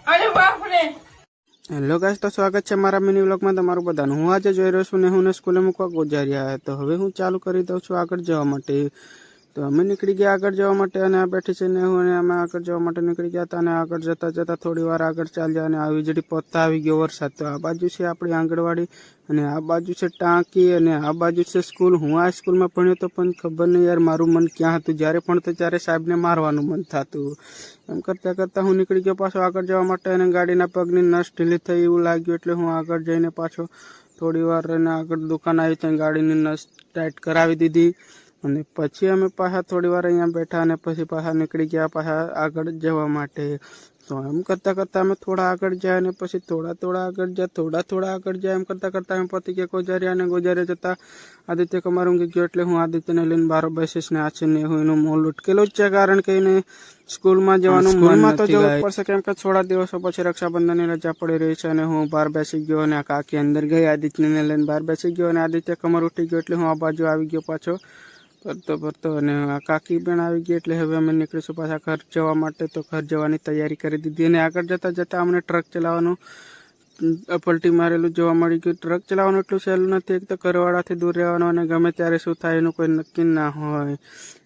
अरे बाप रे। હેલો ગાઈસ, તો સ્વાગત છે મારા મિની વ્લોગમાં તમારું બધાનું। હું આજે જોઈ રહ્યો છું ને હું સ્કૂલે મૂકવા ગોજાર્યા તો હવે હું ચાલુ કરી દઉં છું આગળ જવા માટે। તો અમે નીકળી ગયા આગળ જવા માટે અને આ બેઠી છે ને હું અને અમે આગળ જવા માટે નીકળી ગયા હતા અને આગળ જતા જતા થોડી વાર આગળ ચાલ્યા અને આ વીજળી પહોંચતા આવી ગયો વરસાદ। તો આ બાજુ છે આપણી આંગણવાડી અને આ બાજુ છે ટાંકી અને આ બાજુ છે સ્કૂલ। હું આ સ્કૂલમાં ભણ્યો તો પણ ખબર નહીં યાર મારું મન ક્યાં હતું। જ્યારે ભણતો ત્યારે સાહેબને મારવાનું મન થતું। એમ કરતાં કરતાં હું નીકળી ગયો પાછો આગળ જવા માટે અને ગાડીના પગની નસ ઢીલી થઈ એવું લાગ્યું એટલે હું આગળ જઈને પાછો થોડી વાર રહીને આગળ દુકાન આવી ત્યાં ગાડીની નસ ટાઈટ કરાવી દીધી અને પછી અમે પાછા થોડી વાર અહીંયા બેઠા અને પછી પાછા નીકળી ગયા પાછા આગળ જવા માટે। તો એમ કરતાં કરતાં અમે થોડા આગળ જાય અને પછી થોડા આગળ જાય થોડા આગળ જાય એમ કરતાં કરતાં અમે પતી ગયા ગોજારિયા અને ગોજારિયા જતાં આદિત્ય કુમાર ઊંઘી ગયો એટલે હું આદિત્યને લઈને બહાર બેસીશ ને આ છે ને હું એનું મોં લૂટકેલો જ છે કારણ કે એને સ્કૂલમાં જવાનું મનમાં તો જવું પડશે કેમ કે થોડા દિવસો પછી રક્ષાબંધનની રજા પડી રહી છે અને હું બહાર બેસી ગયો અને આ કાકી અંદર ગઈ આદિત્યને લઈને બહાર બેસી ગયો અને આદિત્ય કમર ઉઠી ગયો એટલે હું આ બાજુ આવી ગયો પાછો ફરતો અને આ કાકી પણ આવી ગઈ એટલે હવે અમે નીકળીશું પાછા ઘર જવા માટે। તો ઘર જવાની તૈયારી કરી દીધી અને આગળ જતાં અમને ટ્રક ચલાવવાનું પલટી મારેલું જોવા મળી ગયું। ટ્રક ચલાવવાનું એટલું સહેલું નથી, એક તો ઘરવાળાથી દૂર રહેવાનું અને ગમે ત્યારે શું થાય એનું કોઈ નક્કી ના હોય।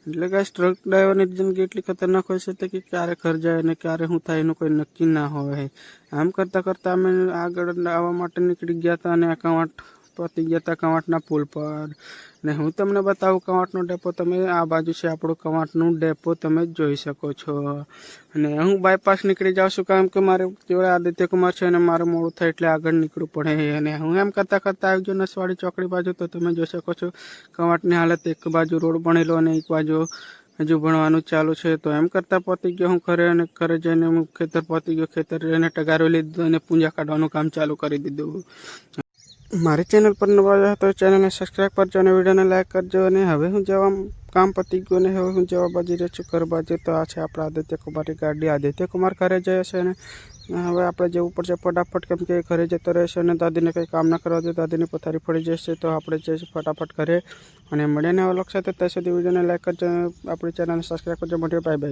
એટલે કે ટ્રક ડ્રાઈવરની જિંદગી એટલી ખતરનાક હોય છે કે ક્યારે ઘર જાય અને ક્યારે શું થાય એનું કોઈ નક્કી ના હોય। આમ કરતાં કરતાં અમે આગળ આવવા માટે નીકળી ગયા હતા અને કવાંટ પહોંચી ગયા હતા કવાંટના પુલ પર ને હું તમને બતાવું કવાંટનો ડેપો। તમે આ બાજુ છે આપણું કવાંટનું ડેપો તમે જોઈ શકો છો અને હું બાયપાસ નીકળી જાઉં છું કારણ કે મારે જોડે આદિત્ય કુમાર છે અને મારે મોડું થાય એટલે આગળ નીકળવું પડે અને હું એમ કરતાં કરતાં આવી ગયો નસવાડી ચોકડી બાજુ। તો તમે જોઈ શકો છો કવાંટની હાલત, એક બાજુ રોડ બનેલો અને એક બાજુ હજુ ભણવાનું ચાલુ છે। તો એમ કરતાં પહોંચી ગયો હું ઘરે અને ઘરે જઈને હું ખેતર પહોંચી ગયો, ખેતર જઈને ટગારો લીધો અને પૂંજા કાઢવાનું કામ ચાલુ કરી દીધું। મારી ચેનલ પર નવા આવ્યા તો ચેનલને સબસ્ક્રાઈબ કરજો અને વિડીયોને લાઈક કરજો અને હવે હું જવા કામ પતી ગયું અને હવે હું જવા બાજુ રહ્યો છું ઘર બાજુ। તો આ છે આપણા આદિત્ય કુમારની ગાડી। આદિત્ય કુમાર ઘરે જાય છે અને હવે આપણે જવું પડશે ફટાફટ કેમ કે ઘરે જતો રહેશે અને દાદીને કંઈ કામ ના કરવા દે, દાદીની પથારી પડી જશે। તો આપણે જઈશું ફટાફટ ઘરે અને મળીને વ્લોગ સાથે ત્યાં સુધી વિડીયોને લાઈક કરજો, આપણી ચેનલને સબસ્ક્રાઈબ કરજો। મળીએ, બાય બાય।